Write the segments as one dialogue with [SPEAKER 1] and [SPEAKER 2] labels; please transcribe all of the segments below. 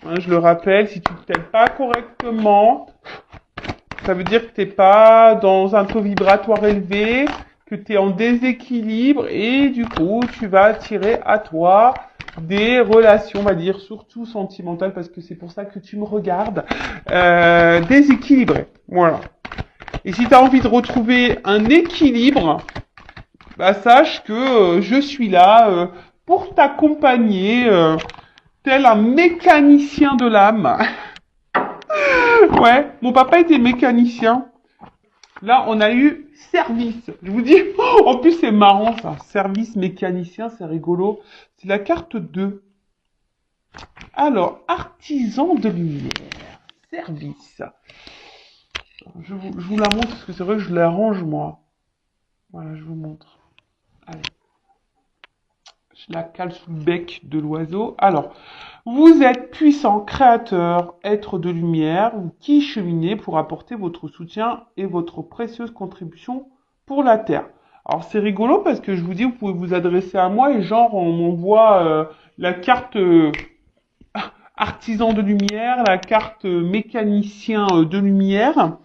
[SPEAKER 1] Hein, je le rappelle, si tu ne t'aimes pas correctement, ça veut dire que tu n'es pas dans un taux vibratoire élevé, que tu es en déséquilibre et du coup, tu vas attirer à toi des relations, on va dire, surtout sentimentales, parce que c'est pour ça que tu me regardes, déséquilibrées. Voilà. Et si tu as envie de retrouver un équilibre, bah, sache que je suis là pour t'accompagner, tel un mécanicien de l'âme. Ouais, mon papa était mécanicien. Là, on a eu service. Je vous dis, en plus c'est marrant ça. Service mécanicien, c'est rigolo. C'est la carte 2. Alors, artisan de lumière. Service. Je vous la montre parce que c'est vrai que je l'arrange moi. Voilà, je vous montre. Allez. Je la cale sous le bec de l'oiseau. Alors, vous êtes puissant, créateur, être de lumière, qui cheminez pour apporter votre soutien et votre précieuse contribution pour la Terre. Alors, c'est rigolo parce que je vous dis, vous pouvez vous adresser à moi et genre, on m'envoie la carte artisan de lumière, la carte mécanicien de lumière,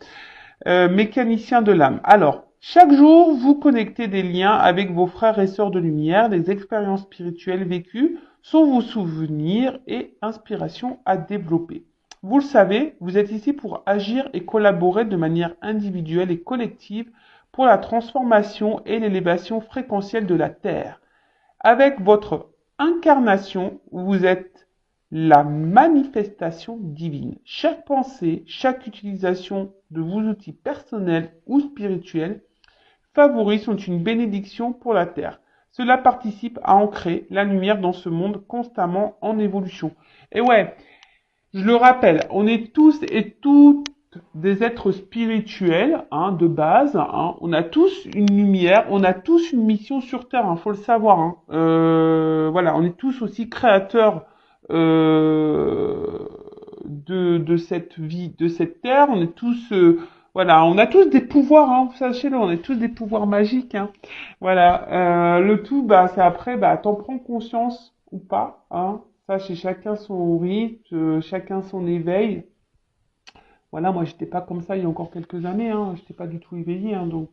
[SPEAKER 1] mécanicien de l'âme. Alors, chaque jour, vous connectez des liens avec vos frères et sœurs de lumière, des expériences spirituelles vécues sont vos souvenirs et inspirations à développer. Vous le savez, vous êtes ici pour agir et collaborer de manière individuelle et collective pour la transformation et l'élévation fréquentielle de la Terre. Avec votre incarnation, vous êtes la manifestation divine. Chaque pensée, chaque utilisation de vos outils personnels ou spirituels favoris sont une bénédiction pour la Terre. Cela participe à ancrer la lumière dans ce monde constamment en évolution. Et ouais, je le rappelle, on est tous et toutes des êtres spirituels, hein, de base. Hein. On a tous une lumière, on a tous une mission sur Terre, hein, faut le savoir. Hein. Voilà, on est tous aussi créateurs de cette vie, de cette Terre. On est tous, voilà, on a tous des pouvoirs, hein, sachez-le, on est tous des pouvoirs magiques. Hein. Voilà, le tout, bah, c'est après, bah, t'en prends conscience ou pas. Hein. Ça, c'est chacun son rythme, chacun son éveil. Voilà, moi, j'étais pas comme ça il y a encore quelques années, hein. J'étais pas du tout éveillé, hein, donc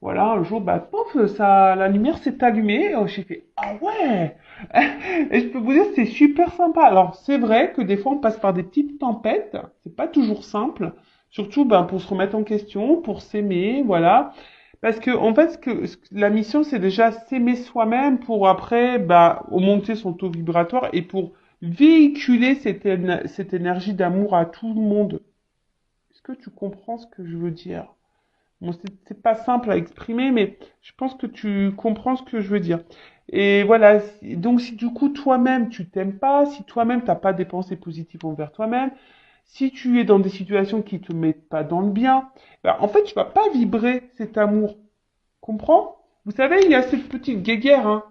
[SPEAKER 1] voilà, un jour, bah, pof, ça, la lumière s'est allumée. J'ai fait, ah ouais! Et je peux vous dire, c'est super sympa. Alors, c'est vrai que des fois, on passe par des petites tempêtes. C'est pas toujours simple. Surtout, ben, pour se remettre en question, pour s'aimer, voilà. Parce que, en fait, la mission, c'est déjà s'aimer soi-même pour après, bah, augmenter son taux vibratoire et pour véhiculer cette énergie d'amour à tout le monde. Est-ce que tu comprends ce que je veux dire? Bon, c'est pas simple à exprimer, mais je pense que tu comprends ce que je veux dire. Et voilà, donc si du coup toi-même tu t'aimes pas, si toi-même t'as pas des pensées positives envers toi-même, si tu es dans des situations qui te mettent pas dans le bien, ben, en fait tu vas pas vibrer cet amour. Comprends? Vous savez, il y a cette petite guéguerre, hein,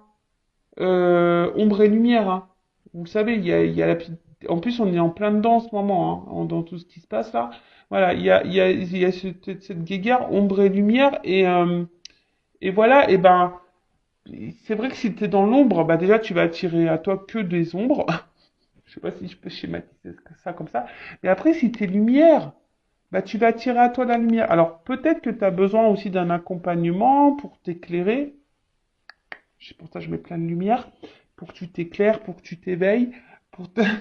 [SPEAKER 1] ombre et lumière. Hein. Vous savez, il y a la petite... En plus, on est en plein dedans en ce moment, hein, dans tout ce qui se passe là. Voilà, il y a cette guéguerre ombre et lumière et voilà, et ben c'est vrai que si tu es dans l'ombre, bah déjà tu vas attirer à toi que des ombres. Je sais pas si je peux schématiser ça comme ça. Mais après, si tu es lumière, bah tu vas attirer à toi la lumière. Alors peut-être que tu as besoin aussi d'un accompagnement pour t'éclairer. Pour ça, je mets plein de lumière, pour que tu t'éclaires, pour que tu t'éveilles,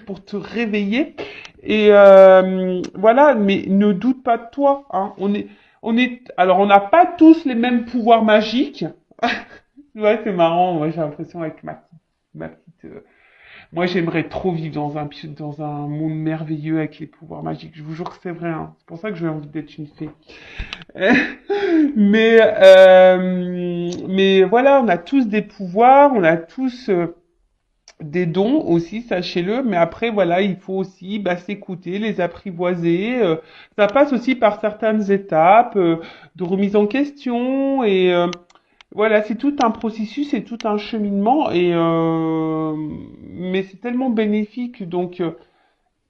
[SPEAKER 1] pour te réveiller. Et voilà, mais ne doute pas de toi. Hein. Alors on n'a pas tous les mêmes pouvoirs magiques. Ouais, c'est marrant. Moi, j'ai l'impression avec ma petite. Moi, j'aimerais trop vivre dans un monde merveilleux avec les pouvoirs magiques. Je vous jure que c'est vrai. Hein. C'est pour ça que j'ai envie d'être une fée. Mais voilà, on a tous des pouvoirs, on a tous des dons aussi, sachez-le. Mais après, voilà, il faut aussi bah, s'écouter, les apprivoiser. Ça passe aussi par certaines étapes de remise en question et voilà, c'est tout un processus, c'est tout un cheminement et mais c'est tellement bénéfique donc.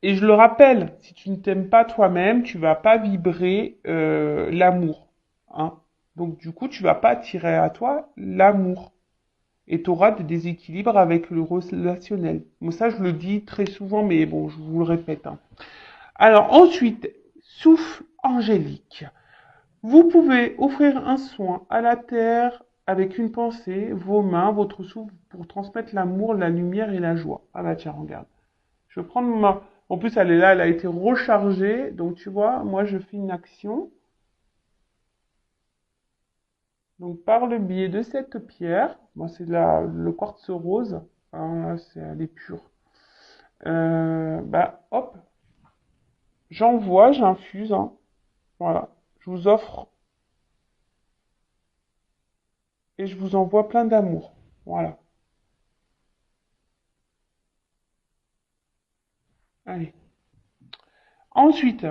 [SPEAKER 1] Et je le rappelle, si tu ne t'aimes pas toi-même, tu vas pas vibrer l'amour. Hein. Donc du coup, tu vas pas attirer à toi l'amour. et tu auras des déséquilibres avec le relationnel. Moi, ça, je le dis très souvent, mais bon, je vous le répète, hein. Alors ensuite, souffle angélique. Vous pouvez offrir un soin à la terre avec une pensée, vos mains, votre souffle pour transmettre l'amour, la lumière et la joie. Ah bah tiens, regarde. Je vais prendre ma... En plus, elle est là, elle a été rechargée. Donc tu vois, moi je fais une action. Donc par le biais de cette pierre, moi c'est le quartz rose. Hein, elle est pure. Bah hop, j'envoie, j'infuse. Hein. Voilà. Je vous offre et je vous envoie plein d'amour. Voilà. Allez. Ensuite,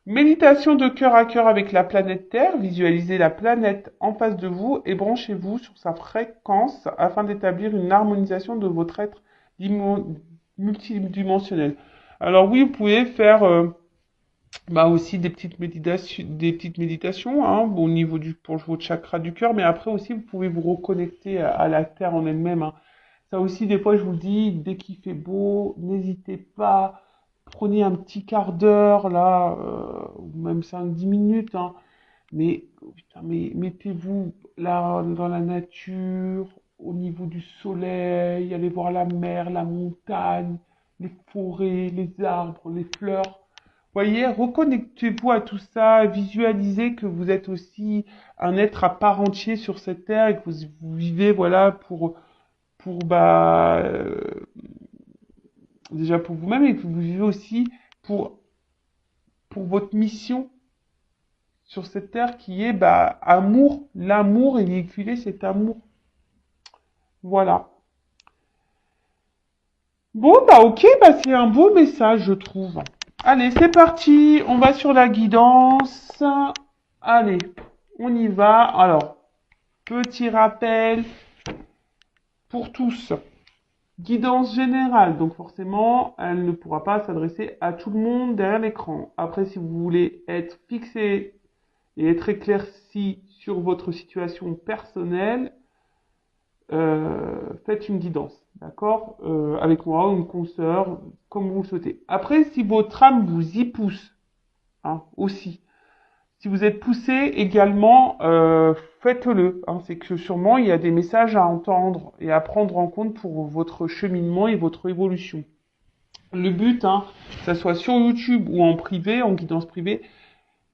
[SPEAKER 1] méditation de cœur à cœur avec la planète Terre. Visualisez la planète en face de vous et branchez-vous sur sa fréquence afin d'établir une harmonisation de votre être multidimensionnel. Alors oui, vous pouvez faire bah aussi des petites méditations hein, au niveau pour votre chakra du cœur, mais après aussi vous pouvez vous reconnecter à la Terre en elle-même. Hein. Ça aussi, des fois, je vous le dis, dès qu'il fait beau, n'hésitez pas, prenez un petit quart d'heure, là, ou même 5-10 minutes, hein, mais, putain, mais mettez-vous là dans la nature, au niveau du soleil, allez voir la mer, la montagne, les forêts, les arbres, les fleurs. Voyez, reconnectez-vous à tout ça, visualisez que vous êtes aussi un être à part entier sur cette terre et que vous vivez, voilà, pour bah déjà pour vous-même et que vous vivez aussi pour pour votre mission sur cette terre qui est bah amour, l'amour et véhiculer cet amour. Voilà. Bon bah ok, bah c'est un beau message je trouve. Allez, c'est parti, on va sur la guidance. Allez, on y va. Alors, petit rappel pour tous. Guidance générale, donc forcément, elle ne pourra pas s'adresser à tout le monde derrière l'écran. Après, si vous voulez être fixé et être éclairci sur votre situation personnelle, faites une guidance, d'accord avec moi ou une consoeur, comme vous le souhaitez. Après, si votre âme vous y pousse, hein, aussi, si vous êtes poussé également, faites-le. Hein. C'est que sûrement il y a des messages à entendre et à prendre en compte pour votre cheminement et votre évolution. Le but, hein, que ça soit sur YouTube ou en privé, en guidance privée,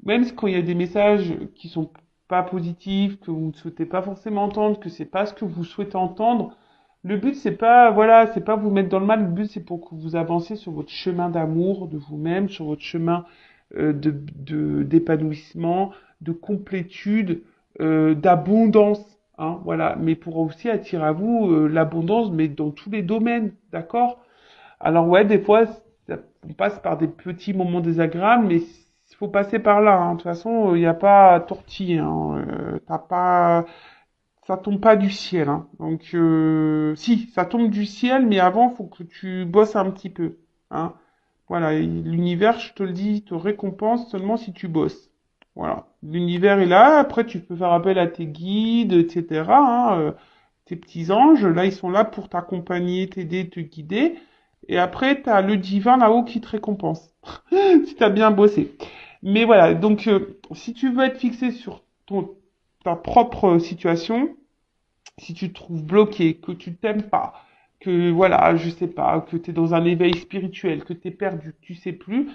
[SPEAKER 1] même quand il y a des messages qui sont pas positifs, que vous ne souhaitez pas forcément entendre, que c'est pas ce que vous souhaitez entendre, le but c'est pas, voilà, c'est pas vous mettre dans le mal. Le but c'est pour que vous avanciez sur votre chemin d'amour de vous-même, sur votre chemin d'épanouissement, de complétude, d'abondance. Hein, voilà, mais pour aussi attirer à vous l'abondance, mais dans tous les domaines, d'accord? Alors ouais, des fois, on passe par des petits moments désagréables, mais il faut passer par là. Hein. De toute façon, il n'y a pas à tortiller. Hein. T'as pas, ça tombe pas du ciel. Hein. Donc, si, ça tombe du ciel, mais avant, faut que tu bosses un petit peu. Hein. Voilà, l'univers, je te le dis, te récompense seulement si tu bosses. Voilà, l'univers est là. Après, tu peux faire appel à tes guides, etc. Hein, tes petits anges, là, ils sont là pour t'accompagner, t'aider, te guider. Et après, tu as le divin là-haut qui te récompense, si tu as bien bossé. Mais voilà, donc si tu veux être fixé sur ta propre situation, si tu te trouves bloqué, que tu t'aimes pas, que voilà, je sais pas, que tu es dans un éveil spirituel, que tu es perdu, que tu sais plus,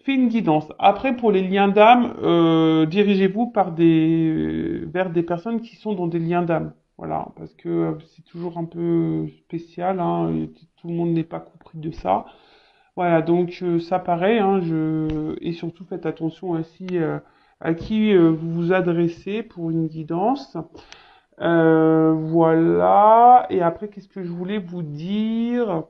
[SPEAKER 1] fais une guidance. Après, pour les liens d'âme, dirigez-vous vers des personnes qui sont dans des liens d'âme. Voilà, parce que c'est toujours un peu spécial, hein, et tout le monde n'est pas compris de ça. Voilà, donc ça pareil, hein, et surtout faites attention aussi à qui vous vous adressez pour une guidance. Voilà, et après, qu'est-ce que je voulais vous dire?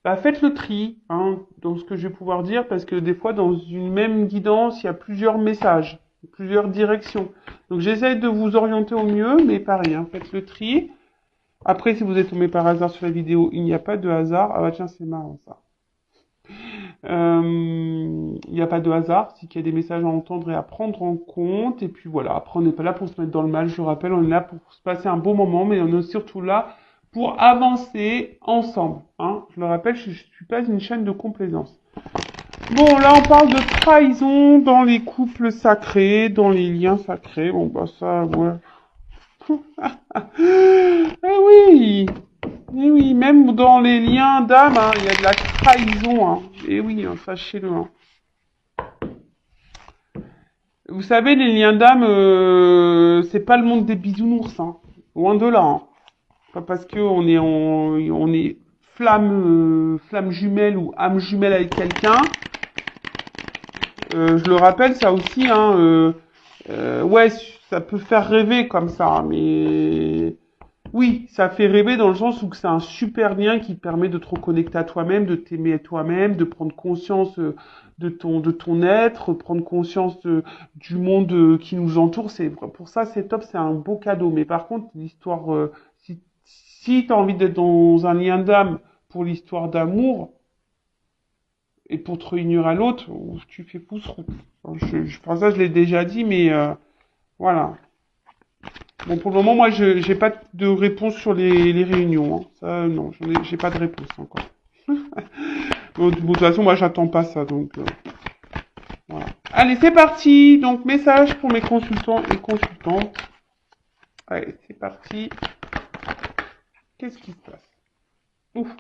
[SPEAKER 1] Bah, faites le tri hein, dans ce que je vais pouvoir dire, parce que des fois, dans une même guidance, il y a plusieurs messages, plusieurs directions. Donc, j'essaie de vous orienter au mieux, mais pareil, hein, faites le tri. Après, si vous êtes tombé par hasard sur la vidéo, il n'y a pas de hasard. Ah bah tiens, c'est marrant ça. Il n'y a pas de hasard, c'est qu'il y a des messages à entendre et à prendre en compte. Et puis voilà, après, on n'est pas là pour se mettre dans le mal, je le rappelle, on est là pour se passer un bon moment, mais on est surtout là pour avancer ensemble. Hein. Je le rappelle, je suis pas une chaîne de complaisance. Bon, là, on parle de trahison dans les couples sacrés, dans les liens sacrés. Bon, bah ça, ouais. Eh oui, eh oui, même dans les liens d'âme, hein, il y a de la trahison. Hein. Eh oui, hein, sachez-le. Hein. Vous savez, les liens d'âme, c'est pas le monde des bisounours. Hein. Loin de là. Hein. Pas parce que on est flamme jumelle ou âme jumelle avec quelqu'un. Je le rappelle, ça aussi, hein, ouais, ça peut faire rêver comme ça, mais oui, ça fait rêver dans le sens où que c'est un super lien qui permet de te reconnecter à toi-même, de t'aimer à toi-même, de prendre conscience de ton être, prendre conscience du monde qui nous entoure. C'est pour ça, c'est top, c'est un beau cadeau. Mais par contre, l'histoire, si t'as envie d'être dans un lien d'âme pour l'histoire d'amour, et pour te réunir à l'autre, tu fais pouce-route. Enfin, ça, je l'ai déjà dit, mais voilà. Bon, pour le moment, moi, je j'ai pas de réponse sur les réunions. Hein. Ça, non, j'ai pas de réponse encore. Bon, de toute façon, moi, j'attends pas ça, donc voilà. Allez, c'est parti. Donc, message pour mes consultants et consultantes. Allez, c'est parti. Qu'est-ce qui se passe? Ouf.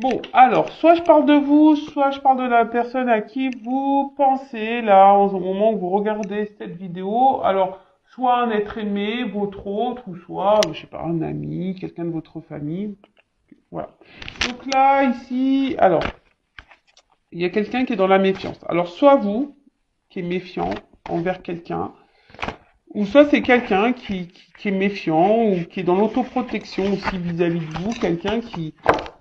[SPEAKER 1] Bon, alors, soit je parle de vous, soit je parle de la personne à qui vous pensez, là, au moment où vous regardez cette vidéo. Alors, soit un être aimé, votre autre, ou soit, je sais pas, un ami, quelqu'un de votre famille. Voilà. Donc là, ici, alors, il y a quelqu'un qui est dans la méfiance. Alors, soit vous, qui est méfiant envers quelqu'un, ou soit c'est quelqu'un qui est méfiant ou qui est dans l'autoprotection aussi vis-à-vis de vous, quelqu'un qui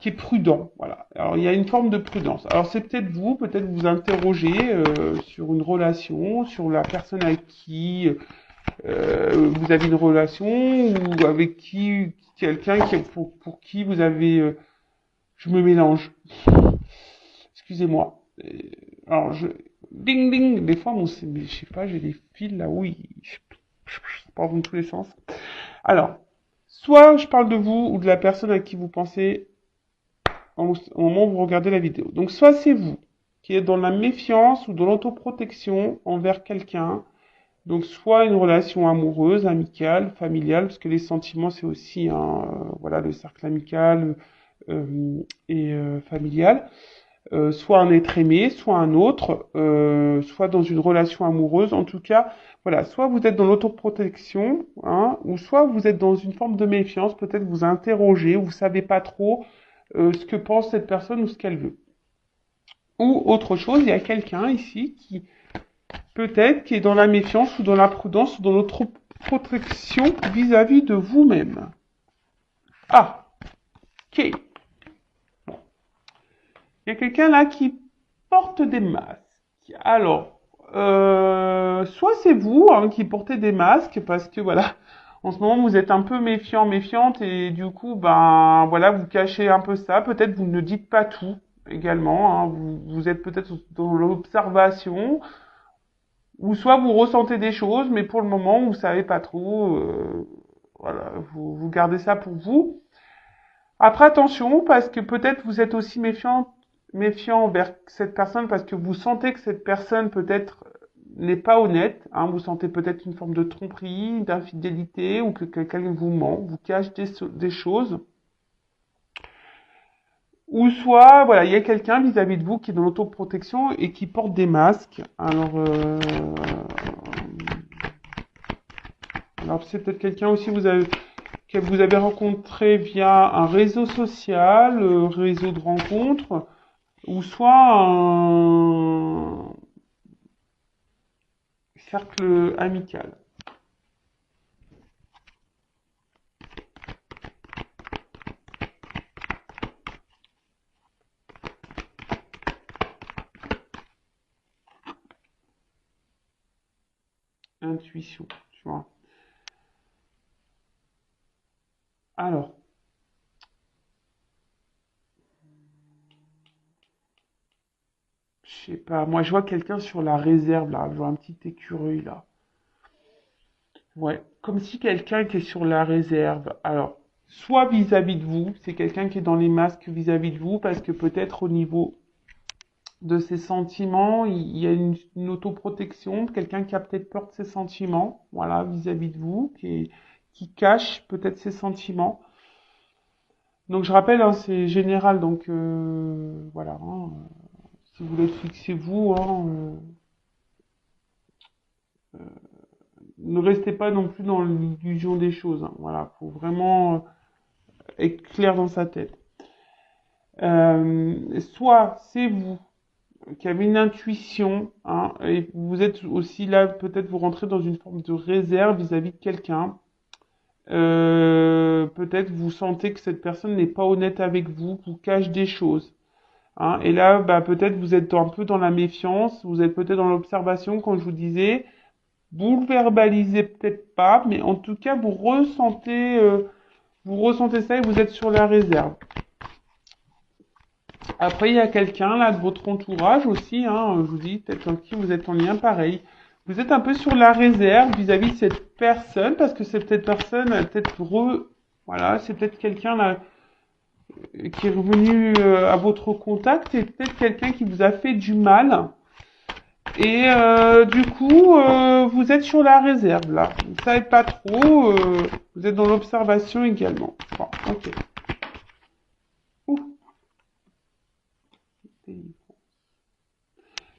[SPEAKER 1] est prudent. Voilà. Alors il y a une forme de prudence. Alors c'est peut-être vous interrogez sur une relation, sur la personne avec qui vous avez une relation ou avec qui quelqu'un pour qui vous avez... je me mélange. Excusez-moi. Alors je... Ding ding. Des fois, je sais pas, j'ai des fils là, oui. Ça part dans tous les sens. Alors, soit je parle de vous ou de la personne à qui vous pensez au moment où vous regardez la vidéo. Donc, soit c'est vous qui êtes dans la méfiance ou dans l'autoprotection envers quelqu'un. Donc, soit une relation amoureuse, amicale, familiale, parce que les sentiments, c'est aussi voilà, le cercle amical et familial. Soit un être aimé, soit un autre, soit dans une relation amoureuse. En tout cas, voilà, soit vous êtes dans l'autoprotection, hein, ou soit vous êtes dans une forme de méfiance, peut-être vous interrogez, ou vous savez pas trop ce que pense cette personne ou ce qu'elle veut. Ou autre chose, il y a quelqu'un ici qui peut-être qui est dans la méfiance ou dans la prudence ou dans l'autoprotection vis-à-vis de vous-même. Ah, ok. Il y a quelqu'un là qui porte des masques. Alors, soit c'est vous hein, qui portez des masques parce que voilà, en ce moment vous êtes un peu méfiant, méfiante et du coup, ben voilà, vous cachez un peu ça. Peut-être vous ne dites pas tout également. Hein, vous êtes peut-être dans l'observation ou soit vous ressentez des choses, mais pour le moment vous savez pas trop. Voilà, vous gardez ça pour vous. Après, attention, parce que peut-être vous êtes aussi méfiant envers cette personne parce que vous sentez que cette personne peut-être n'est pas honnête. Hein, vous sentez peut-être une forme de tromperie, d'infidélité ou que quelqu'un vous ment, vous cache des choses. Ou soit, voilà, il y a quelqu'un vis-à-vis de vous qui est dans l'autoprotection et qui porte des masques. Alors c'est peut-être quelqu'un aussi que vous avez rencontré via un réseau social, réseau de rencontres, ou soit un cercle amical. Intuition, tu vois. Alors, je sais pas, moi je vois quelqu'un sur la réserve là, je vois un petit écureuil là. Ouais, comme si quelqu'un qui est sur la réserve. Alors, soit vis-à-vis de vous, c'est quelqu'un qui est dans les masques vis-à-vis de vous, parce que peut-être au niveau de ses sentiments, il y a une autoprotection, quelqu'un qui a peut-être peur de ses sentiments, voilà, vis-à-vis de vous, qui cache peut-être ses sentiments. Donc je rappelle, hein, c'est général, donc voilà, hein, si vous voulez fixer vous, hein, ne restez pas non plus dans l'illusion des choses, hein, voilà, faut vraiment être clair dans sa tête. Soit c'est vous qui avez une intuition, hein, et vous êtes aussi là, peut-être vous rentrez dans une forme de réserve vis-à-vis de quelqu'un. Peut-être vous sentez que cette personne n'est pas honnête avec vous, vous cache des choses. Hein, et là, bah, peut-être vous êtes un peu dans la méfiance, vous êtes peut-être dans l'observation, comme je vous disais. Vous le verbalisez peut-être pas, mais en tout cas, vous ressentez ça et vous êtes sur la réserve. Après, il y a quelqu'un là de votre entourage aussi, hein, je vous dis, peut-être avec qui vous êtes en lien pareil. Vous êtes un peu sur la réserve vis-à-vis de cette personne, parce que cette personne, voilà, c'est peut-être quelqu'un là qui est revenu à votre contact, et peut-être quelqu'un qui vous a fait du mal. Et du coup, vous êtes sur la réserve là. Vous ne savez pas trop. Vous êtes dans l'observation également. Bon, ok. Ouh.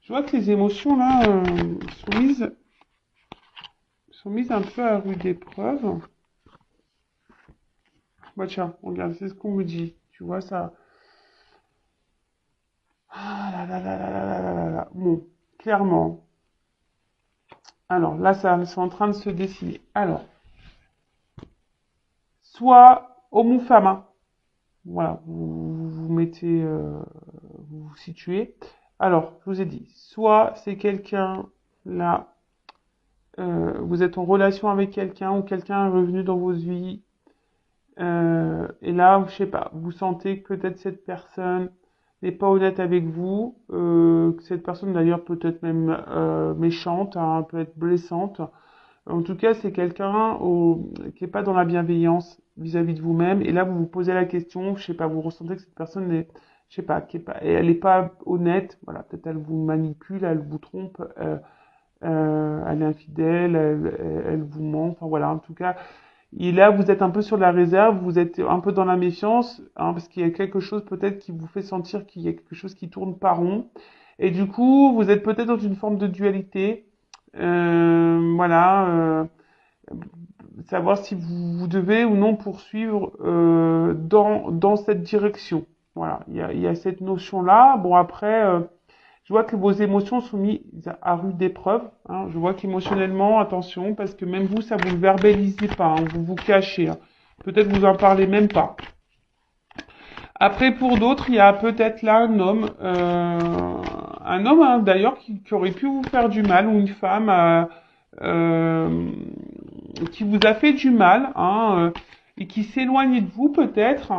[SPEAKER 1] Je vois que les émotions là sont mises un peu à rude épreuve. Bah tiens, regarde, c'est ce qu'on me dit. Tu vois ça. Ah là là là là là là là là là. Bon, clairement. Alors là, ça, c'est en train de se dessiner. Alors, soit homme ou femme, hein. Voilà, vous mettez, vous vous situez. Alors, je vous ai dit, soit c'est quelqu'un là, vous êtes en relation avec quelqu'un ou quelqu'un est revenu dans vos vies, et là, je sais pas, vous sentez que peut-être cette personne n'est pas honnête avec vous, que cette personne d'ailleurs peut être même méchante, hein, peut être blessante. En tout cas, c'est quelqu'un qui est pas dans la bienveillance vis-à-vis de vous-même. Et là, vous vous posez la question, je sais pas, vous ressentez que cette personne est, je sais pas, elle est pas honnête. Voilà, peut-être elle vous manipule, elle vous trompe, elle est infidèle, elle vous ment. Enfin voilà, en tout cas. Et là, vous êtes un peu sur la réserve, vous êtes un peu dans la méfiance, hein, parce qu'il y a quelque chose peut-être qui vous fait sentir qu'il y a quelque chose qui tourne pas rond. Et du coup, vous êtes peut-être dans une forme de dualité. Voilà, savoir si vous devez ou non poursuivre dans cette direction. Voilà, il y a cette notion-là. Bon, après, je vois que vos émotions sont mises à rude épreuve. Hein. Je vois qu'émotionnellement, attention, parce que même vous, ça vous le verbalisez pas, hein, vous vous cachez. Hein. Peut-être vous en parlez même pas. Après, pour d'autres, il y a peut-être là un homme hein, d'ailleurs, qui aurait pu vous faire du mal, ou une femme euh, qui vous a fait du mal, hein, et qui s'éloigne de vous peut-être.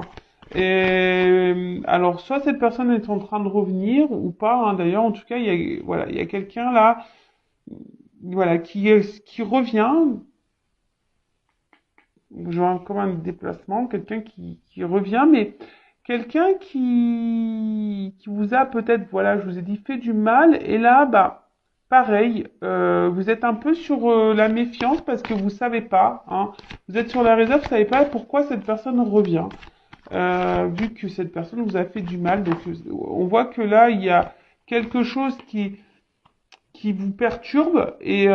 [SPEAKER 1] Et alors, soit cette personne est en train de revenir ou pas. Hein, d'ailleurs, en tout cas, il y a quelqu'un là, voilà, qui revient. Genre comme un déplacement, quelqu'un qui revient, mais quelqu'un qui vous a peut-être, voilà, je vous ai dit, fait du mal, et là, bah, pareil, vous êtes un peu sur la méfiance parce que vous savez pas, hein, vous êtes sur la réserve, vous savez pas pourquoi cette personne revient, vu que cette personne vous a fait du mal, donc on voit que là, il y a quelque chose qui vous perturbe et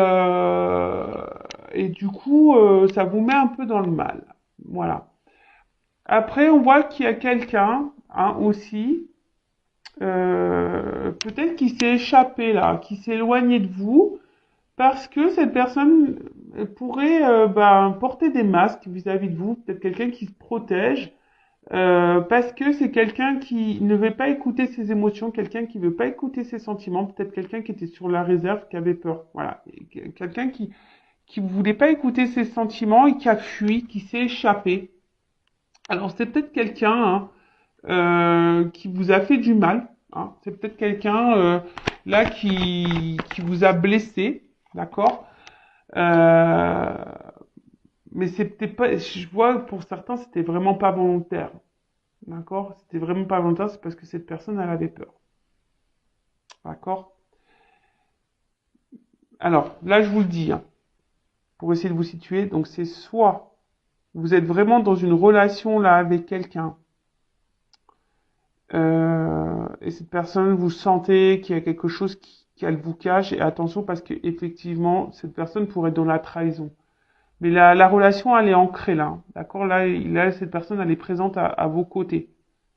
[SPEAKER 1] du coup ça vous met un peu dans le mal. Voilà. Après on voit qu'il y a quelqu'un hein, aussi peut-être qui s'est échappé là, qui s'est éloigné de vous parce que cette personne pourrait porter des masques vis-à-vis de vous, peut-être quelqu'un qui se protège parce que c'est quelqu'un qui ne veut pas écouter ses émotions, quelqu'un qui veut pas écouter ses sentiments, peut-être quelqu'un qui était sur la réserve, qui avait peur. Voilà, quelqu'un qui voulait pas écouter ses sentiments et qui a fui, qui s'est échappé. Alors c'est peut-être quelqu'un hein, qui vous a fait du mal. Hein. C'est peut-être quelqu'un là qui vous a blessé, d'accord. mais c'était pas, je vois pour certains, c'était vraiment pas volontaire. D'accord? C'était vraiment pas volontaire, c'est parce que cette personne, elle avait peur. D'accord? Alors, là, je vous le dis, hein, pour essayer de vous situer. Donc, c'est soit vous êtes vraiment dans une relation là avec quelqu'un, et cette personne, vous sentez qu'il y a quelque chose qu'elle vous cache, et attention parce que effectivement, cette personne pourrait être dans la trahison. Mais la relation, elle est ancrée là. D'accord? Là, cette personne, elle est présente à vos côtés.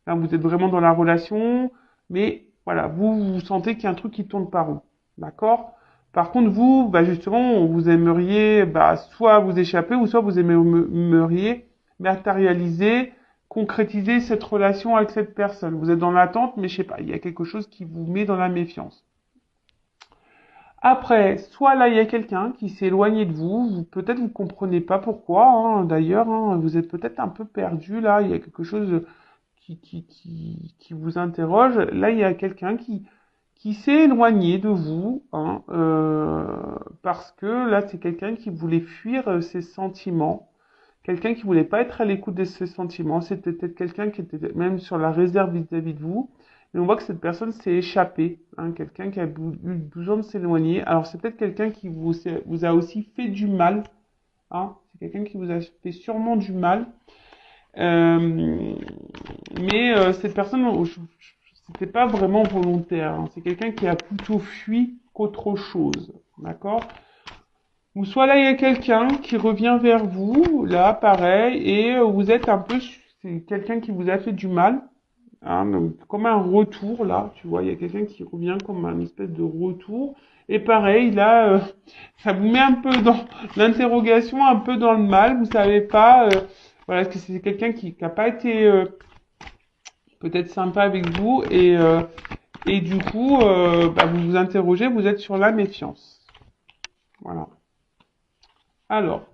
[SPEAKER 1] Là, vous êtes vraiment dans la relation, mais voilà, vous sentez qu'il y a un truc qui tourne pas rond. D'accord? Par contre, vous, bah justement, vous aimeriez bah, soit vous échapper, ou soit vous aimeriez matérialiser, concrétiser cette relation avec cette personne. Vous êtes dans l'attente, mais je sais pas, il y a quelque chose qui vous met dans la méfiance. Après, soit là, il y a quelqu'un qui s'est éloigné de vous, peut-être vous comprenez pas pourquoi, hein, d'ailleurs, hein, vous êtes peut-être un peu perdu, là, il y a quelque chose qui vous interroge. Là, il y a quelqu'un qui s'est éloigné de vous, hein, parce que là, c'est quelqu'un qui voulait fuir ses sentiments, quelqu'un qui voulait pas être à l'écoute de ses sentiments, c'était peut-être quelqu'un qui était même sur la réserve vis-à-vis de vous, et on voit que cette personne s'est échappée, hein, quelqu'un qui a eu besoin de s'éloigner. Alors c'est peut-être quelqu'un qui vous a aussi fait du mal, hein, c'est quelqu'un qui vous a fait sûrement du mal, euh, mais cette personne, c'était pas vraiment volontaire, hein, c'est quelqu'un qui a plutôt fui qu'autre chose, d'accord? Ou soit là, il y a quelqu'un qui revient vers vous, là, pareil, et vous êtes un peu, c'est quelqu'un qui vous a fait du mal, hein, donc, comme un retour, là, tu vois, il y a quelqu'un qui revient comme un espèce de retour, et pareil, là, ça vous met un peu dans l'interrogation, un peu dans le mal, vous savez pas, voilà, est-ce que c'est quelqu'un qui n'a pas été peut-être sympa avec vous, et du coup, bah, vous vous interrogez, vous êtes sur la méfiance. Voilà. Alors,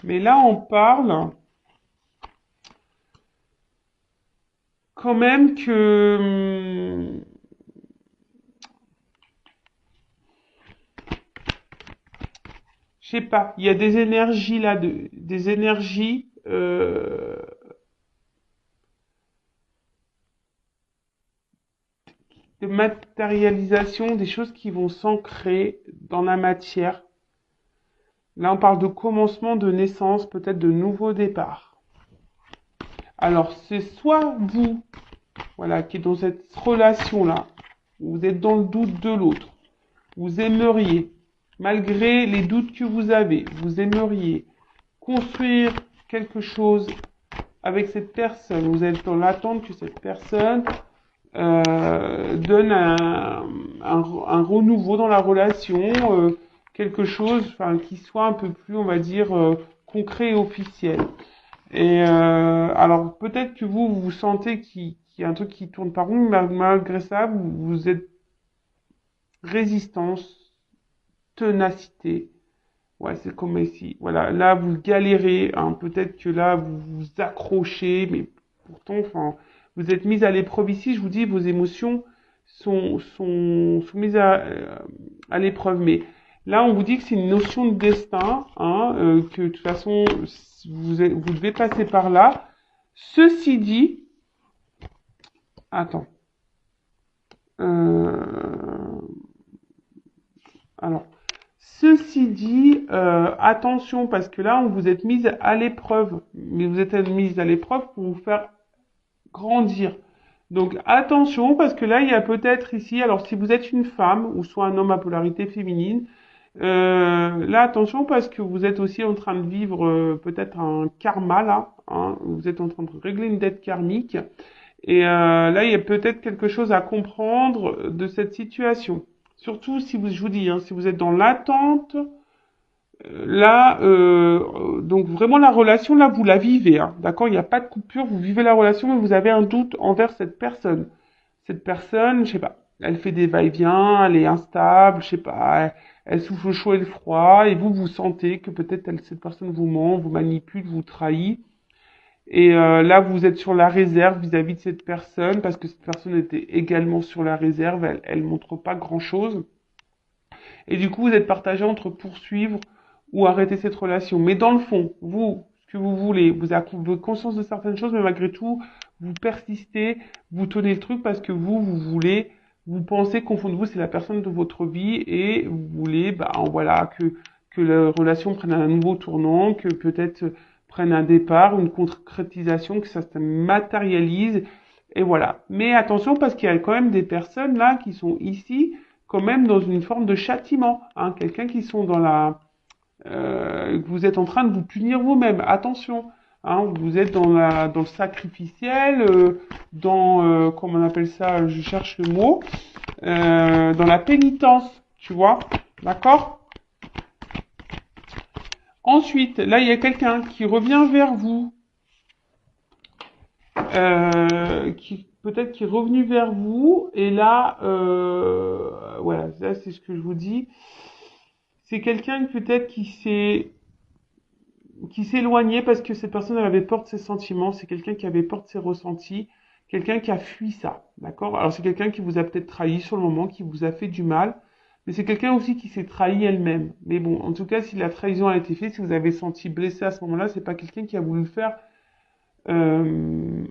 [SPEAKER 1] mais là, on parle quand même que, je sais pas, il y a des énergies là, des énergies de matérialisation, des choses qui vont s'ancrer dans la matière. Là, on parle de commencement, de naissance, peut-être de nouveau départ. Alors, c'est soit vous, voilà, qui est dans cette relation-là, vous êtes dans le doute de l'autre, vous aimeriez, malgré les doutes que vous aimeriez construire quelque chose avec cette personne, vous êtes dans l'attente que cette personne donne un renouveau dans la relation, quelque chose enfin, qui soit un peu plus, on va dire, concret et officiel. Et alors peut-être que vous sentez qu'il y a un truc qui tourne pas rond, mais malgré ça, vous êtes résistance, ténacité. Ouais, c'est comme ici. Voilà, là vous galérez, hein. Peut-être que là vous vous accrochez, mais pourtant, enfin, vous êtes mis à l'épreuve ici. Je vous dis, vos émotions sont mises à l'épreuve. Mais là, on vous dit que c'est une notion de destin, hein, que de toute façon vous devez passer par là. Ceci dit, attends. Euh, alors. Ceci dit, attention parce que là, on vous êtes mise à l'épreuve, mais vous êtes mise à l'épreuve pour vous faire grandir. Donc attention parce que là, il y a peut-être ici, alors si vous êtes une femme ou soit un homme à polarité féminine, là attention parce que vous êtes aussi en train de vivre peut-être un karma là, hein, vous êtes en train de régler une dette karmique et là, il y a peut-être quelque chose à comprendre de cette situation. Surtout si vous, je vous dis, hein, si vous êtes dans l'attente, là, donc vraiment la relation, là, vous la vivez, hein, d'accord? Il n'y a pas de coupure, vous vivez la relation, mais vous avez un doute envers cette personne. Cette personne, je sais pas. elle fait des va-et-vient, elle est instable, je sais pas, elle souffle le chaud et le froid, et vous sentez que peut-être cette personne vous ment, vous manipule, vous trahit. Et là, vous êtes sur la réserve vis-à-vis de cette personne, parce que cette personne était également sur la réserve, elle montre pas grand-chose. Et du coup, vous êtes partagé entre poursuivre ou arrêter cette relation. Mais dans le fond, vous, ce que vous voulez, vous avez conscience de certaines choses, mais malgré tout, vous persistez, vous tenez le truc parce que vous voulez, vous pensez qu'au fond de vous, c'est la personne de votre vie et vous voulez, bah, voilà, que la relation prenne un nouveau tournant, que peut-être prenne un départ, une concrétisation, que ça se matérialise. Et voilà. Mais attention parce qu'il y a quand même des personnes là qui sont ici quand même dans une forme de châtiment, hein, quelqu'un qui sont dans que vous êtes en train de vous punir vous-même. Attention, hein, vous êtes dans le sacrificiel, comment on appelle ça, je cherche le mot, dans la pénitence, tu vois, d'accord? Ensuite, là, il y a quelqu'un qui revient vers vous, qui peut-être qui est revenu vers vous, et là, voilà, là, c'est ce que je vous dis. C'est quelqu'un peut-être qui s'éloignait parce que cette personne elle avait peur de ses sentiments, c'est quelqu'un qui avait peur de ses ressentis, quelqu'un qui a fui ça, d'accord? Alors c'est quelqu'un qui vous a peut-être trahi sur le moment, qui vous a fait du mal, mais c'est quelqu'un aussi qui s'est trahi elle-même. Mais bon, en tout cas, si la trahison a été faite, si vous avez senti blessé à ce moment-là, c'est pas quelqu'un qui a voulu le faire euh,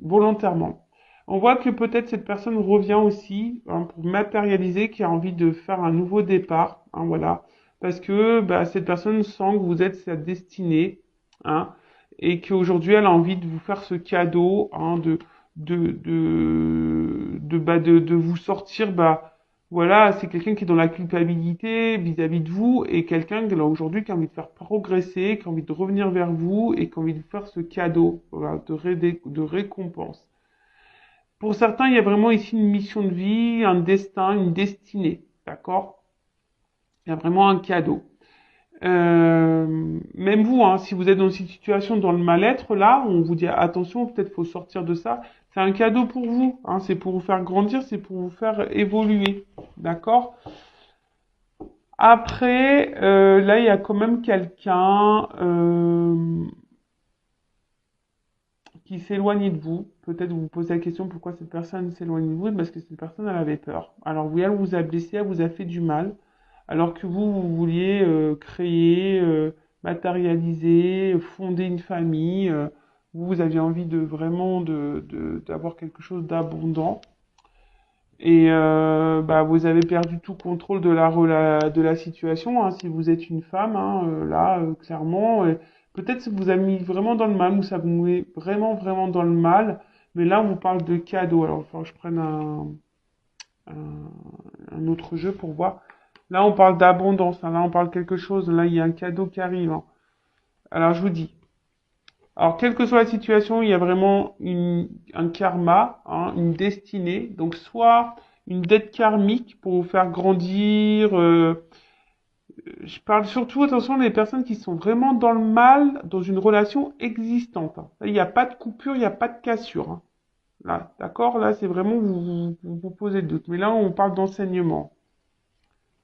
[SPEAKER 1] volontairement. On voit que peut-être cette personne revient aussi hein, pour matérialiser, qui a envie de faire un nouveau départ, hein, voilà, parce que bah, cette personne sent que vous êtes sa destinée, hein, et qu'aujourd'hui elle a envie de vous faire ce cadeau, hein, de vous sortir, bah, voilà, c'est quelqu'un qui est dans la culpabilité vis-à-vis de vous et quelqu'un qui, là, aujourd'hui, qui a envie de faire progresser, qui a envie de revenir vers vous et qui a envie de faire ce cadeau, voilà, de récompense. Pour certains, il y a vraiment ici une mission de vie, un destin, une destinée, d'accord? Il y a vraiment un cadeau. Même vous, hein, si vous êtes dans une situation dans le mal-être, là, on vous dit attention, peut-être faut sortir de ça. C'est un cadeau pour vous, hein, c'est pour vous faire grandir, c'est pour vous faire évoluer, d'accord? Après, là, il y a quand même quelqu'un qui s'éloigne de vous. Peut-être vous vous posez la question pourquoi cette personne s'éloigne de vous, parce que cette personne, elle avait peur. Alors oui, elle vous a blessé, elle vous a fait du mal, alors que vous vouliez créer, matérialiser, fonder une famille. Vous aviez envie de vraiment d'avoir quelque chose d'abondant. Et bah, vous avez perdu tout contrôle de la situation, hein, si vous êtes une femme, hein, là, clairement. Peut-être que vous a mis vraiment dans le mal, ou ça vous met vraiment, vraiment dans le mal. Mais là, on vous parle de cadeau. Alors, il faut que je prenne un autre jeu pour voir. Là, on parle d'abondance, hein, là, on parle de quelque chose. Là, il y a un cadeau qui arrive, hein. Alors, je vous dis. Alors, quelle que soit la situation, il y a vraiment un karma, hein, une destinée. Donc, soit une dette karmique pour vous faire grandir. Je parle surtout, attention, des personnes qui sont vraiment dans le mal, dans une relation existante, hein. Là, il n'y a pas de coupure, il n'y a pas de cassure, hein. Là, d'accord? Là, c'est vraiment, vous posez de doute. Mais là, on parle d'enseignement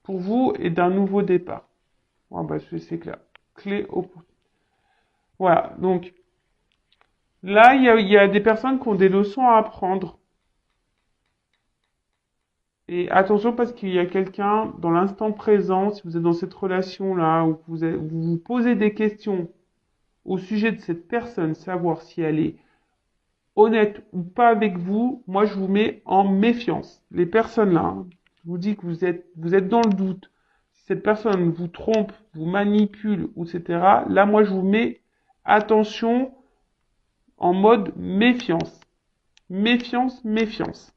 [SPEAKER 1] pour vous et d'un nouveau départ. Ah, bah, c'est clair. Clé au... Voilà. Donc, là, il y a des personnes qui ont des leçons à apprendre. Et attention parce qu'il y a quelqu'un dans l'instant présent, si vous êtes dans cette relation-là, où vous vous posez des questions au sujet de cette personne, savoir si elle est honnête ou pas avec vous, moi je vous mets en méfiance. Les personnes là, hein, je vous dis que vous êtes dans le doute. Si cette personne vous trompe, vous manipule, etc. Là, moi je vous mets attention en mode méfiance. Méfiance, méfiance.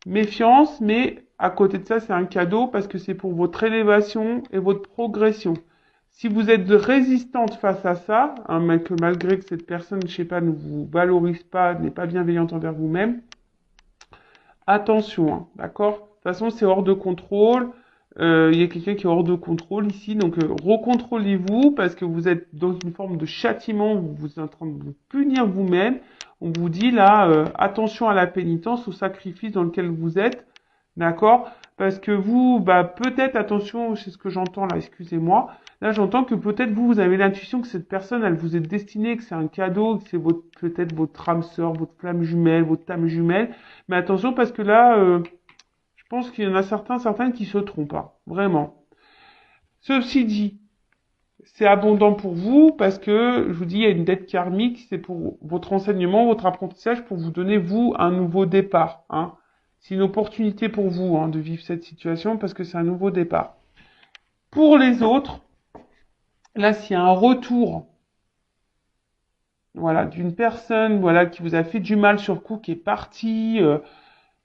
[SPEAKER 1] Méfiance, mais à côté de ça, c'est un cadeau parce que c'est pour votre élévation et votre progression. Si vous êtes résistante face à ça, hein, malgré que cette personne, je sais pas, ne vous valorise pas, n'est pas bienveillante envers vous-même, attention, hein, d'accord? De toute façon, c'est hors de contrôle. Il y a quelqu'un qui est hors de contrôle ici, donc recontrôlez-vous parce que vous êtes dans une forme de châtiment, vous êtes en train de vous punir vous-même. On vous dit là, attention à la pénitence, au sacrifice dans lequel vous êtes, d'accord? Parce que vous, bah peut-être, attention, c'est ce que j'entends là, excusez-moi. Là, j'entends que peut-être vous, vous avez l'intuition que cette personne, elle vous est destinée, que c'est un cadeau, que c'est votre peut-être votre âme sœur, votre flamme jumelle, votre âme jumelle. Mais attention parce que là, je pense qu'il y en a certaines qui se trompent, hein, vraiment. Ceci dit, c'est abondant pour vous parce que, je vous dis, il y a une dette karmique, c'est pour votre enseignement, votre apprentissage, pour vous donner, vous, un nouveau départ. Hein. C'est une opportunité pour vous hein, de vivre cette situation parce que c'est un nouveau départ. Pour les autres, là, s'il y a un retour voilà, d'une personne voilà, qui vous a fait du mal sur le coup, qui est partie,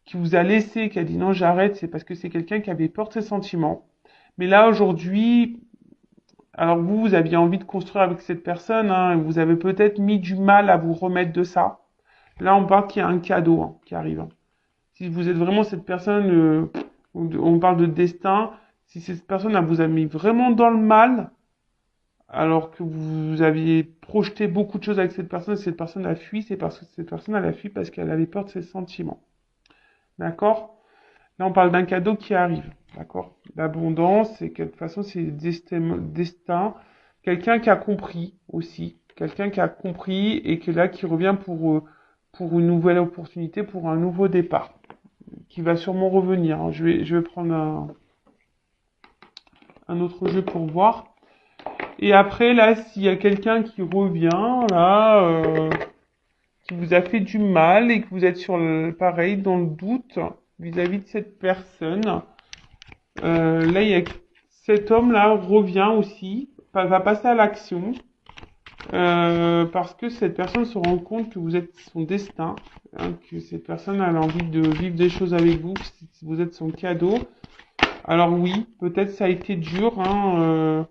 [SPEAKER 1] qui vous a laissé, qui a dit non, j'arrête, c'est parce que c'est quelqu'un qui avait peur de ses sentiments. Mais là, aujourd'hui, alors vous, vous aviez envie de construire avec cette personne, hein, vous avez peut-être mis du mal à vous remettre de ça. Là, on parle qu'il y a un cadeau hein, qui arrive. Hein. Si vous êtes vraiment cette personne, on parle de destin, si cette personne vous a mis vraiment dans le mal, alors que vous aviez projeté beaucoup de choses avec cette personne a fui, c'est parce que cette personne elle a fui parce qu'elle avait peur de ses sentiments. D'accord? Là, on parle d'un cadeau qui arrive. D'accord? L'abondance, c'est de toute façon, c'est destin. Quelqu'un qui a compris aussi. Quelqu'un qui a compris et qui est là, qui revient pour une nouvelle opportunité, pour un nouveau départ. Qui va sûrement revenir. Hein. Je vais prendre un autre jeu pour voir. Et après, là, s'il y a quelqu'un qui revient, là, qui vous a fait du mal et que vous êtes sur le, pareil, dans le doute vis-à-vis de cette personne, là, il y a cet homme-là revient aussi, va passer à l'action, parce que cette personne se rend compte que vous êtes son destin, hein, que cette personne a envie de vivre des choses avec vous, que vous êtes son cadeau. Alors oui, peut-être ça a été dur, hein,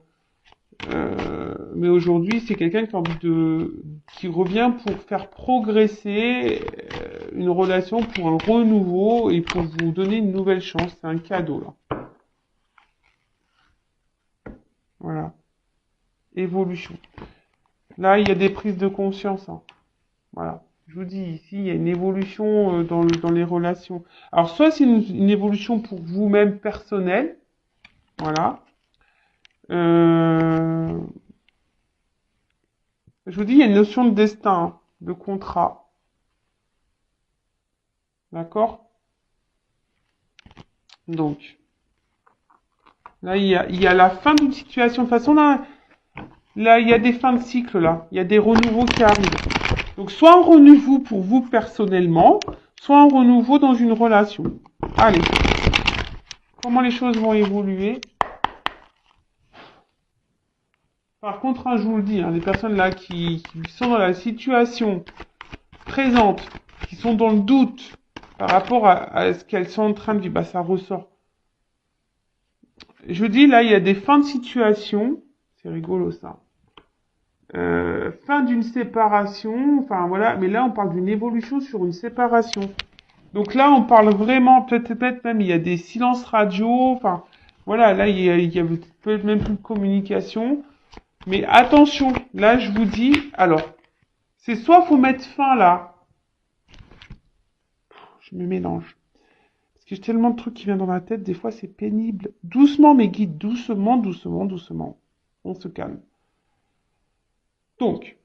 [SPEAKER 1] mais aujourd'hui, c'est quelqu'un qui a envie qui revient pour faire progresser une relation, pour un renouveau et pour vous donner une nouvelle chance. C'est un cadeau là. Voilà. Évolution. Là, il y a des prises de conscience. Hein. Voilà. Je vous dis ici, il y a une évolution dans les relations. Alors, soit c'est une évolution pour vous-même personnelle. Voilà. Je vous dis, il y a une notion de destin, hein, de contrat. D'accord? Donc, là, il y a la fin d'une situation. De toute façon, là, il y a des fins de cycle, là. Il y a des renouveaux qui arrivent. Donc, soit un renouveau pour vous personnellement, soit un renouveau dans une relation. Allez. Comment les choses vont évoluer? Par contre, hein, je vous le dis, hein, les personnes là qui sont dans la situation présente, qui sont dans le doute par rapport à ce qu'elles sont en train de vivre, bah, ça ressort. Je dis là, il y a des fins de situation. C'est rigolo ça. Fin d'une séparation, enfin voilà, mais là on parle d'une évolution sur une séparation. Donc là on parle vraiment, peut-être même il y a des silences radio, enfin voilà, là il y a peut-être même plus de communication. Mais attention, là je vous dis, alors, c'est soit faut mettre fin là, je me mélange, parce que j'ai tellement de trucs qui viennent dans ma tête, des fois c'est pénible. Doucement mes guides, doucement, doucement, doucement, on se calme. Donc,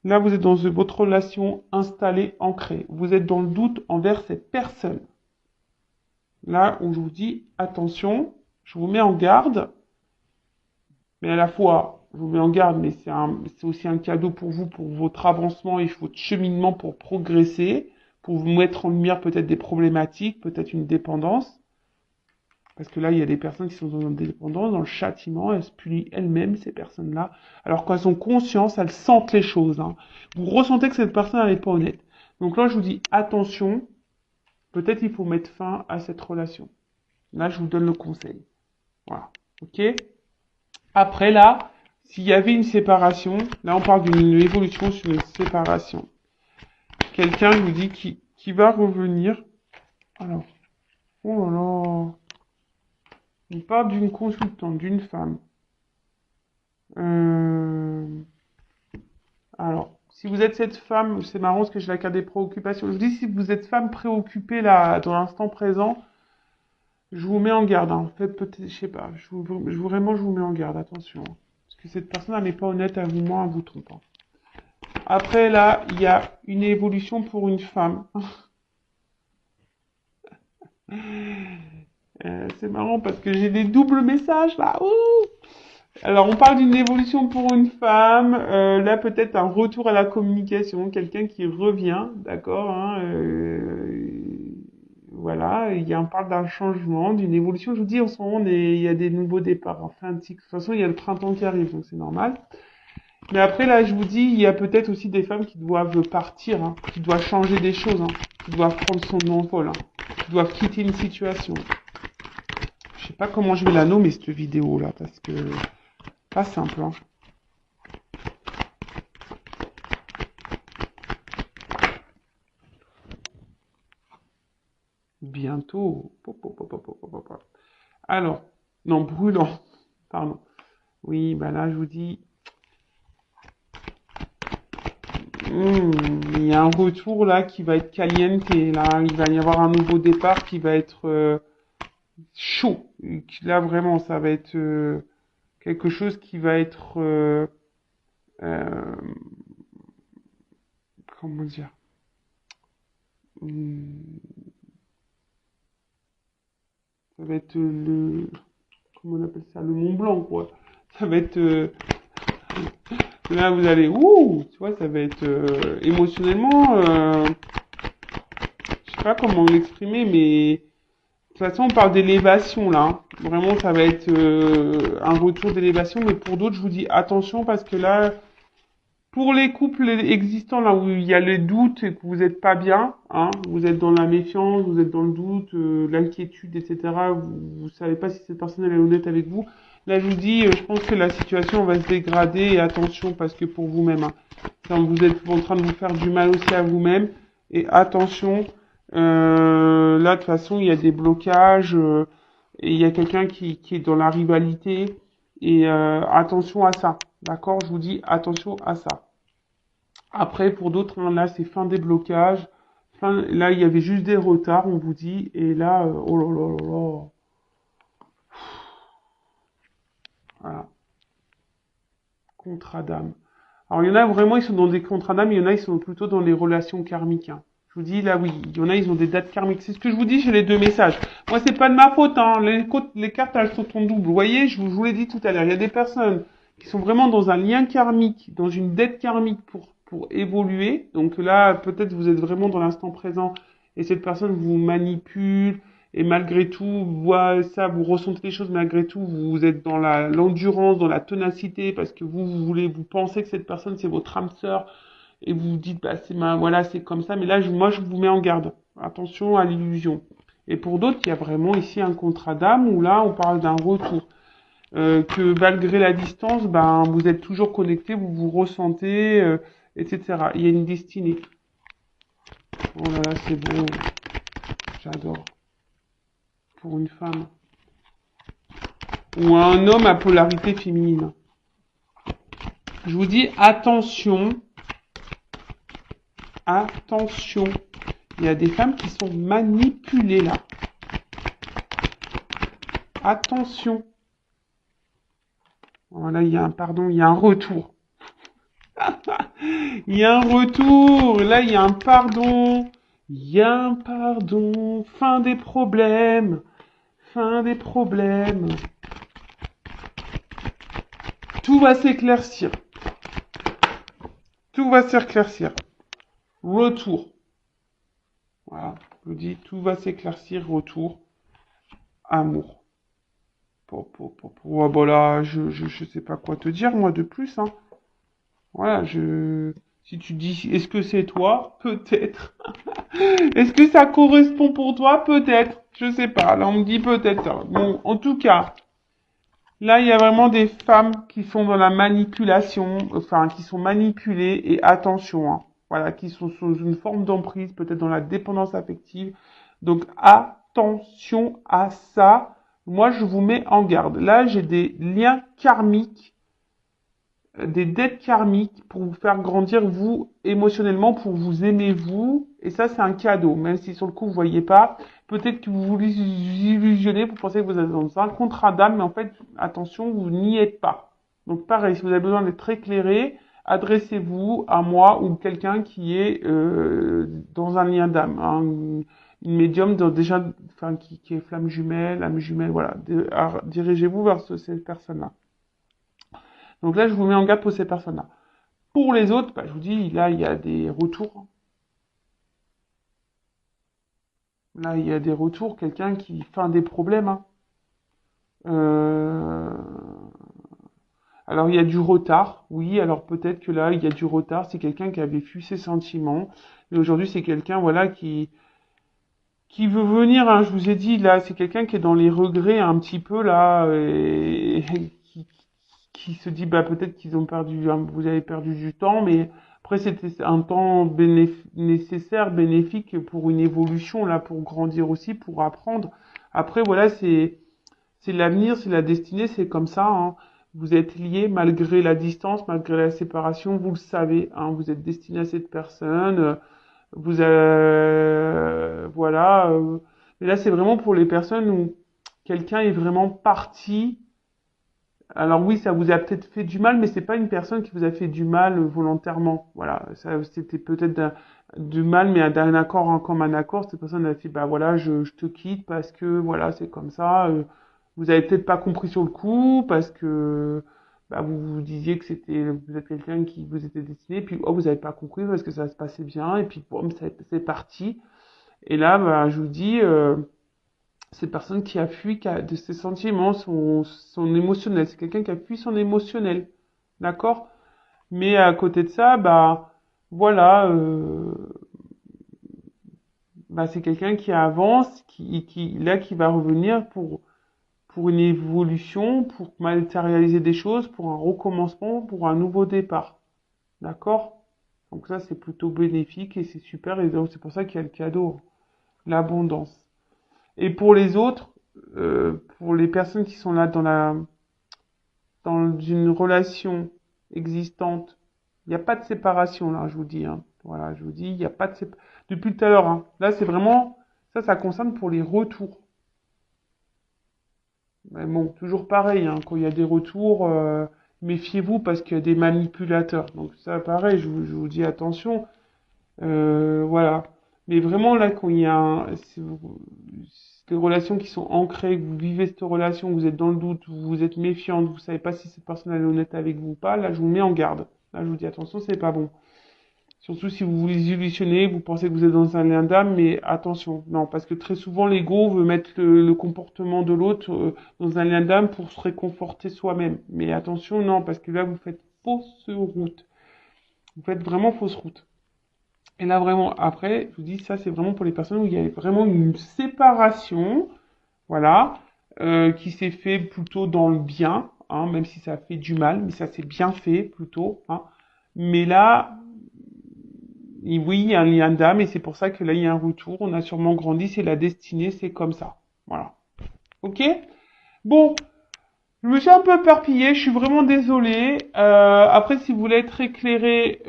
[SPEAKER 1] là, vous êtes dans votre relation installée, ancrée. Vous êtes dans le doute envers cette personne. Là où je vous dis, attention, je vous mets en garde, mais à la fois, je vous mets en garde, mais c'est aussi un cadeau pour vous, pour votre avancement et votre cheminement pour progresser, pour vous mettre en lumière peut-être des problématiques, peut-être une dépendance. Parce que là, il y a des personnes qui sont dans la dépendance, dans le châtiment, elles se punissent elles-mêmes, ces personnes-là. Alors qu'elles ont conscience, elles sentent les choses. Hein. Vous ressentez que cette personne, elle n'est pas honnête. Donc là, je vous dis, attention, peut-être il faut mettre fin à cette relation. Là, je vous donne le conseil. Voilà. Ok? Après, là, s'il y avait une séparation, là, on parle d'une évolution sur une séparation. Quelqu'un, je vous dis, qui va revenir. Alors, oh là là. vous parle d'une consultante, d'une femme. Euh, Alors, si vous êtes cette femme, c'est marrant parce que j'ai la carte des préoccupations. Je vous dis, si vous êtes femme préoccupée là, dans l'instant présent, je vous mets en garde. Hein. Faites peut-être, je sais pas, vraiment, je vous mets en garde, attention. Hein. Parce que cette personne, elle n'est pas honnête à vous, moi, elle vous trompe. Hein. Après, là, il y a une évolution pour une femme. C'est marrant parce que j'ai des doubles messages là. Ouh. Alors, on parle d'une évolution pour une femme. Là, peut-être un retour à la communication, quelqu'un qui revient, d'accord. Hein, voilà, on parle d'un changement, d'une évolution. Je vous dis, en ce moment, il y a des nouveaux départs. Enfin, de toute façon, il y a le printemps qui arrive, donc c'est normal. Mais après, là, je vous dis, il y a peut-être aussi des femmes qui doivent partir, hein, qui doivent changer des choses, hein, qui doivent prendre son envol, hein, qui doivent quitter une situation. Je sais pas comment je vais la nommer, cette vidéo-là, parce que pas simple, hein. Bientôt. Alors, non, brûlant. Pardon. Oui, bah là, je vous dis, il y a un retour là qui va être caliente. Là, il va y avoir un nouveau départ qui va être chaud. Là, vraiment, ça va être quelque chose qui va être, euh, comment dire, hum, ça va être comment on appelle ça, le Mont Blanc, quoi. Ça va être, là, vous allez, ouh, tu vois, ça va être émotionnellement, je sais pas comment l'exprimer, mais de toute façon, on parle d'élévation là. Hein. Vraiment, ça va être un retour d'élévation. Mais pour d'autres, je vous dis attention parce que là, pour les couples existants là où il y a les doutes et que vous n'êtes pas bien, hein, vous êtes dans la méfiance, vous êtes dans le doute, l'inquiétude, etc. Vous savez pas si cette personne elle est honnête avec vous. Là, je vous dis, je pense que la situation va se dégrader et attention parce que pour vous-même, hein, vous êtes en train de vous faire du mal aussi à vous-même et attention. Là, de toute façon, il y a des blocages et il y a quelqu'un qui est dans la rivalité et attention à ça. D'accord? Je vous dis attention à ça. Après, pour d'autres, hein, là, c'est fin des blocages. Là, il y avait juste des retards, on vous dit. Et là, oh là là là là. Voilà. Contrat d'âme. Alors, il y en a vraiment, ils sont dans des contrats d'âme. Il y en a, ils sont plutôt dans les relations karmiques. Hein. Je vous dis, là, oui. Il y en a, ils ont des dates karmiques. C'est ce que je vous dis chez les deux messages. Moi, c'est pas de ma faute, hein. Les cartes, elles sont en double. Vous voyez, je vous l'ai dit tout à l'heure. Il y a des personnes qui sont vraiment dans un lien karmique, dans une dette karmique pour évoluer. Donc là, peut-être vous êtes vraiment dans l'instant présent et cette personne vous manipule et malgré tout, vous ressentez les choses, malgré tout, vous êtes dans l'endurance, dans la ténacité parce que vous pensez que cette personne c'est votre âme sœur et vous vous dites, bah, voilà, c'est comme ça. Mais là, moi, je vous mets en garde. Attention à l'illusion. Et pour d'autres, il y a vraiment ici un contrat d'âme où là, on parle d'un retour que malgré la distance, ben vous êtes toujours connecté, vous vous ressentez, etc. Il y a une destinée. Oh là là, c'est beau, j'adore. Pour une femme. Ou un homme à polarité féminine. Je vous dis attention, attention. Il y a des femmes qui sont manipulées là. Attention. Voilà, il y a un retour. Il y a un retour, là il y a un pardon, il y a un pardon, fin des problèmes, fin des problèmes. Tout va s'éclaircir, tout va s'éclaircir. Retour. Voilà, je vous dis, tout va s'éclaircir, retour, amour. Ouais, bon là, je sais pas quoi te dire moi de plus, hein. Voilà, si tu dis, est-ce que c'est toi? Peut-être. Est-ce que ça correspond pour toi? Peut-être. Je sais pas. Là, on me dit peut-être ça. Bon, en tout cas, là, il y a vraiment des femmes qui sont dans la manipulation, enfin, qui sont manipulées et attention, hein. Voilà, qui sont sous une forme d'emprise, peut-être dans la dépendance affective. Donc, attention à ça. Moi, je vous mets en garde. Là, j'ai des liens karmiques, des dettes karmiques pour vous faire grandir, vous, émotionnellement, pour vous aimer, vous. Et ça, c'est un cadeau. Même si sur le coup, vous voyez pas. Peut-être que vous vous illusionnez, vous pensez que vous êtes dans un contrat d'âme, mais en fait, attention, vous n'y êtes pas. Donc, pareil, si vous avez besoin d'être éclairé, adressez-vous à moi ou quelqu'un qui est dans un lien d'âme, hein, une médium déjà, enfin, qui est flamme jumelle, âme jumelle, voilà. Dirigez-vous vers ces personnes-là. Donc là, je vous mets en garde pour ces personnes-là. Pour les autres, bah, je vous dis, là, il y a des retours. Là, il y a des retours, quelqu'un qui fait des problèmes. Hein. Euh, Alors, il y a du retard, oui, alors peut-être que là, il y a du retard, c'est quelqu'un qui avait fui ses sentiments, mais aujourd'hui, c'est quelqu'un, voilà, qui veut venir, hein, je vous ai dit, là, c'est quelqu'un qui est dans les regrets un petit peu, là, et qui se dit, bah, peut-être qu'ils ont perdu, vous avez perdu du temps, mais après, c'était un temps nécessaire, bénéfique pour une évolution, là, pour grandir aussi, pour apprendre. Après, voilà, c'est l'avenir, c'est la destinée, c'est comme ça, hein. Vous êtes liés malgré la distance, malgré la séparation, vous le savez, hein, vous êtes destiné à cette personne, voilà. Mais là, c'est vraiment pour les personnes où quelqu'un est vraiment parti. Alors oui, ça vous a peut-être fait du mal, mais c'est pas une personne qui vous a fait du mal volontairement. Voilà, ça c'était peut-être du mal, mais d'un accord en commun accord. Cette personne a fait, bah voilà, je te quitte parce que voilà, c'est comme ça. Vous avez peut-être pas compris sur le coup parce que bah, vous vous disiez que vous êtes quelqu'un qui vous était destiné, puis oh, vous avez pas compris parce que ça se passait bien, et puis boum, c'est parti. Et là, bah, je vous dis. Cette personne qui a fui de ses sentiments, son émotionnel. C'est quelqu'un qui a fui son émotionnel. D'accord? Mais à côté de ça, bah, voilà, bah, c'est quelqu'un qui avance, qui va revenir pour une évolution, pour matérialiser des choses, pour un recommencement, pour un nouveau départ. D'accord? Donc ça, c'est plutôt bénéfique et c'est super. Et donc, c'est pour ça qu'il y a le cadeau, l'abondance. Et pour les autres, pour les personnes qui sont là dans une relation existante, il n'y a pas de séparation là, je vous dis. Hein. Voilà, je vous dis, il n'y a pas de séparation. Depuis tout à l'heure, hein. Là, c'est vraiment, ça concerne pour les retours. Mais bon, toujours pareil, hein, quand il y a des retours, méfiez-vous parce qu'il y a des manipulateurs. Donc ça, pareil, je vous dis attention. Voilà. Mais vraiment, là, quand il y a des relations qui sont ancrées, que vous vivez cette relation, vous êtes dans le doute, vous êtes méfiante, vous savez pas si cette personne elle est honnête avec vous ou pas, là, je vous mets en garde. Là, je vous dis attention, c'est pas bon. Surtout si vous vous illusionnez, vous pensez que vous êtes dans un lien d'âme, mais attention. Non, parce que très souvent, l'ego veut mettre le comportement de l'autre dans un lien d'âme pour se réconforter soi-même. Mais attention, non, parce que là, vous faites fausse route. Vous faites vraiment fausse route. Et là, vraiment, après, je vous dis, ça, c'est vraiment pour les personnes où il y a vraiment une séparation, voilà, qui s'est fait plutôt dans le bien, hein, même si ça fait du mal, mais ça s'est bien fait plutôt, hein. Mais là, oui, il y a un lien d'âme et c'est pour ça que là, il y a un retour. On a sûrement grandi, c'est la destinée, c'est comme ça. Voilà. Ok? Bon, je me suis un peu éparpillée, je suis vraiment désolée. Après, si vous voulez être éclairé,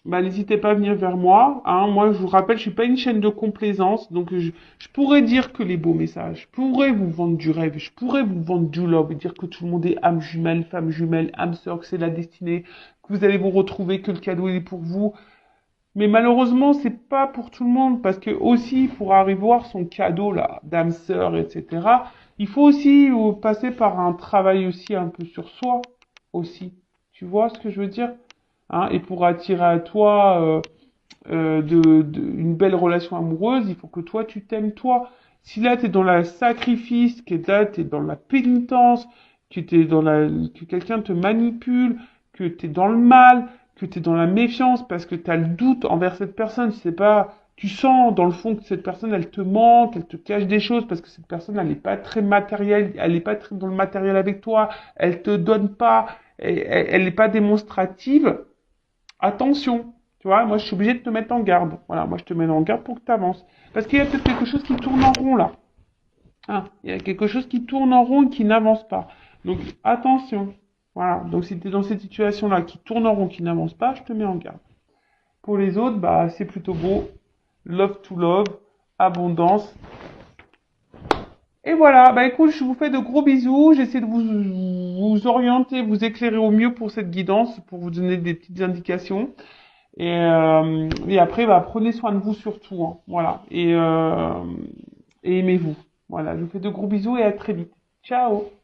[SPEAKER 1] bah, n'hésitez pas à venir vers moi. Hein. Moi, je vous rappelle, je suis pas une chaîne de complaisance, donc je pourrais dire que les beaux messages, je pourrais vous vendre du rêve, je pourrais vous vendre du love, et dire que tout le monde est âme jumelle, femme jumelle, âme sœur, que c'est la destinée, que vous allez vous retrouver, que le cadeau il est pour vous. Mais malheureusement, c'est pas pour tout le monde, parce que aussi, pour arriver à voir son cadeau là, d'âme sœur, etc., il faut aussi passer par un travail aussi un peu sur soi, aussi. Tu vois ce que je veux dire? Hein, et pour attirer à toi une belle relation amoureuse, il faut que toi, tu t'aimes toi. Si là, tu es dans le sacrifice, que là, tu es dans la pénitence, que quelqu'un te manipule, que tu es dans le mal, que tu es dans la méfiance parce que tu as le doute envers cette personne, c'est pas... Tu sens dans le fond que cette personne, elle te manque, elle te cache des choses parce que cette personne, elle n'est pas très matérielle, elle n'est pas très dans le matériel avec toi, elle te donne pas, elle n'est pas démonstrative. Attention, tu vois, moi je suis obligé de te mettre en garde. Voilà, moi je te mets en garde pour que tu avances. Parce qu'il y a peut-être quelque chose qui tourne en rond là. Ah, il y a quelque chose qui tourne en rond et qui n'avance pas. Donc, attention. Voilà. Donc, si tu es dans cette situation-là qui tourne en rond, qui n'avance pas, je te mets en garde. Pour les autres, bah, c'est plutôt beau. Love to love, abondance. Et voilà. Bah, écoute, je vous fais de gros bisous. J'essaie de vous orienter, vous éclairer au mieux pour cette guidance, pour vous donner des petites indications. Et après, bah, prenez soin de vous surtout. Hein. Voilà. Et aimez-vous. Voilà. Je vous fais de gros bisous et à très vite. Ciao!